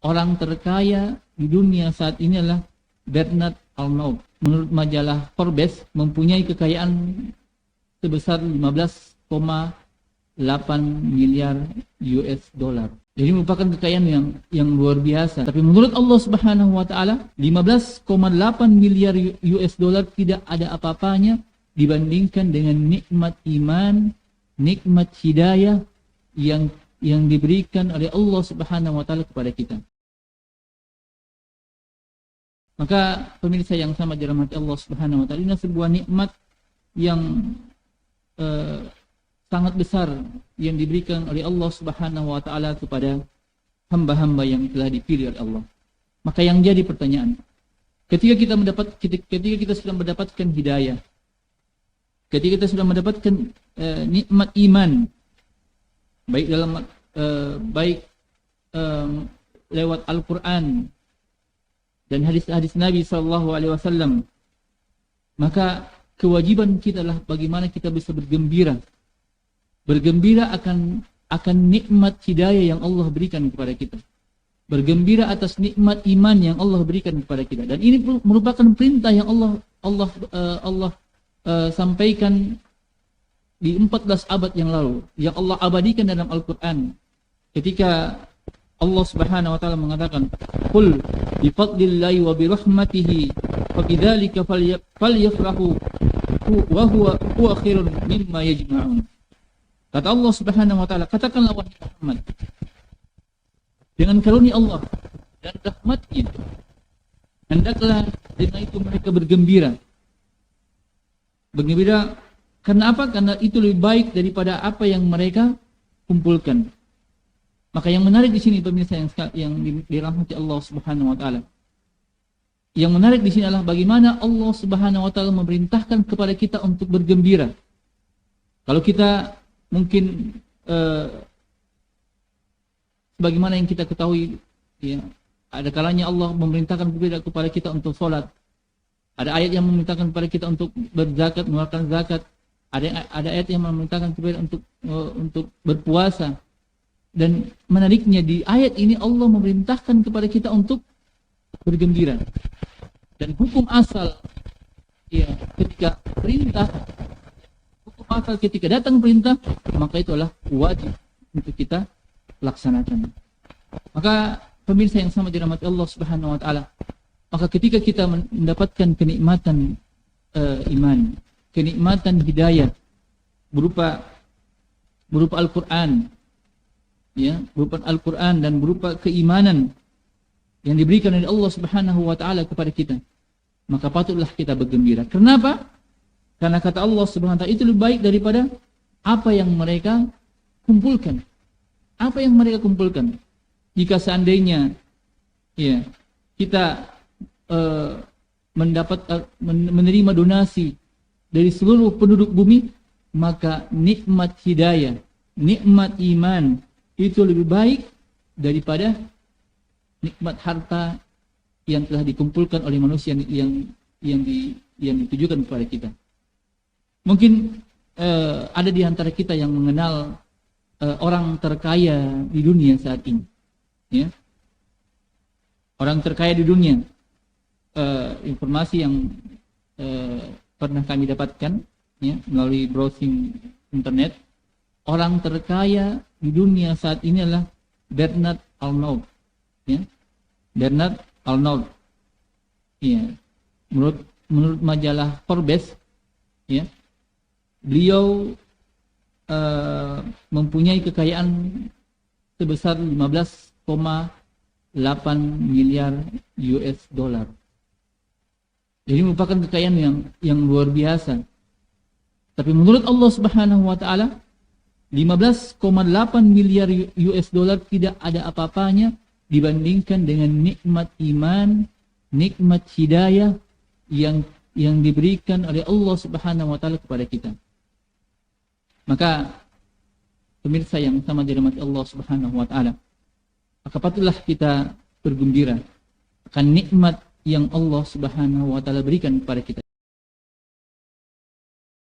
orang terkaya di dunia saat ini adalah Bernard Arnault. Menurut majalah Forbes, mempunyai kekayaan sebesar 15,8 miliar US dollar. Jadi merupakan kekayaan yang luar biasa. Tapi menurut Allah Subhanahu wa taala, 15,8 miliar US dollar tidak ada apa-apanya dibandingkan dengan nikmat iman, nikmat hidayah yang diberikan oleh Allah Subhanahu wa taala kepada kita. Maka pemirsa yang sama dirahmati Allah Subhanahu wa taala, ini sebuah nikmat yang sangat besar yang diberikan oleh Allah Subhanahu wa taala kepada hamba-hamba yang telah dipilih oleh Allah. Maka yang jadi pertanyaan, ketika kita sudah mendapatkan hidayah, ketika kita sudah mendapatkan nikmat iman, baik lewat Al-Quran dan hadis-hadis Nabi SAW, maka kewajiban kita adalah bagaimana kita bisa bergembira akan nikmat hidayah yang Allah berikan kepada kita, bergembira atas nikmat iman yang Allah berikan kepada kita. Dan ini merupakan perintah yang Allah sampaikan di 14 abad yang lalu, yang Allah abadikan dalam Al-Quran, ketika Allah Subhanahu wa taala mengatakan, "Qul bi fadlillahi wa bi rahmatihi fa bidzalika falyafrahu wa huwa khairun mimma yajma'un." Kata Allah Subhanahu wa taala, katakanlah wahai Muhammad, dengan karunia Allah dan rahmat-Nya, hendaklah dengan itu mereka bergembira. Bergembira karena apa? Karena itu lebih baik daripada apa yang mereka kumpulkan. Maka yang menarik di sini pemirsa yang dirahmati Allah Subhanahu wa taala, yang menarik di sini adalah bagaimana Allah Subhanahu wa taala memerintahkan kepada kita untuk bergembira. Kalau kita mungkin sebagaimana yang kita ketahui, ya, ada kalanya Allah memerintahkan kepada kita untuk sholat. Ada ayat yang memerintahkan kepada kita untuk berzakat, mengeluarkan zakat. Ada ayat yang memerintahkan kepada untuk berpuasa. Dan menariknya di ayat ini Allah memerintahkan kepada kita untuk bergembira. Dan hukum asal, ya, ketika datang perintah, maka itu adalah wajib untuk kita laksanakan. Maka pemirsa yang sama dirahmati Allah Subhanahu wa taala, maka ketika kita mendapatkan kenikmatan iman, kenikmatan hidayah berupa Al-Quran, ya, berupa Al-Quran dan berupa keimanan yang diberikan oleh Allah Subhanahu wa taala kepada kita, maka patutlah kita bergembira. Kenapa? Karena kata Allah Subhanahu wa taala, itu lebih baik daripada apa yang mereka kumpulkan. Apa yang mereka kumpulkan? Jika seandainya, ya, kita menerima donasi dari seluruh penduduk bumi, maka nikmat hidayah, nikmat iman itu lebih baik daripada nikmat harta yang telah dikumpulkan oleh manusia yang ditujukan kepada kita. Mungkin ada di antara kita yang mengenal orang terkaya di dunia saat ini, ya. Orang terkaya di dunia, informasi yang pernah kami dapatkan, ya, melalui browsing internet, orang terkaya di dunia saat ini adalah Bernard Arnault, ya. Bernard Arnault, ya. Menurut majalah Forbes, ya, beliau mempunyai kekayaan sebesar 15,8 miliar US dollar. Jadi merupakan kekayaan yang luar biasa. Tapi menurut Allah Subhanahu wa taala, 15,8 miliar US dollar tidak ada apa-apanya dibandingkan dengan nikmat iman, nikmat hidayah yang diberikan oleh Allah Subhanahu wa taala kepada kita. Maka pemirsa yang sama dirahmati Allah Subhanahu wa taala, maka patutlah kita bergembira akan nikmat yang Allah Subhanahu wa taala berikan kepada kita.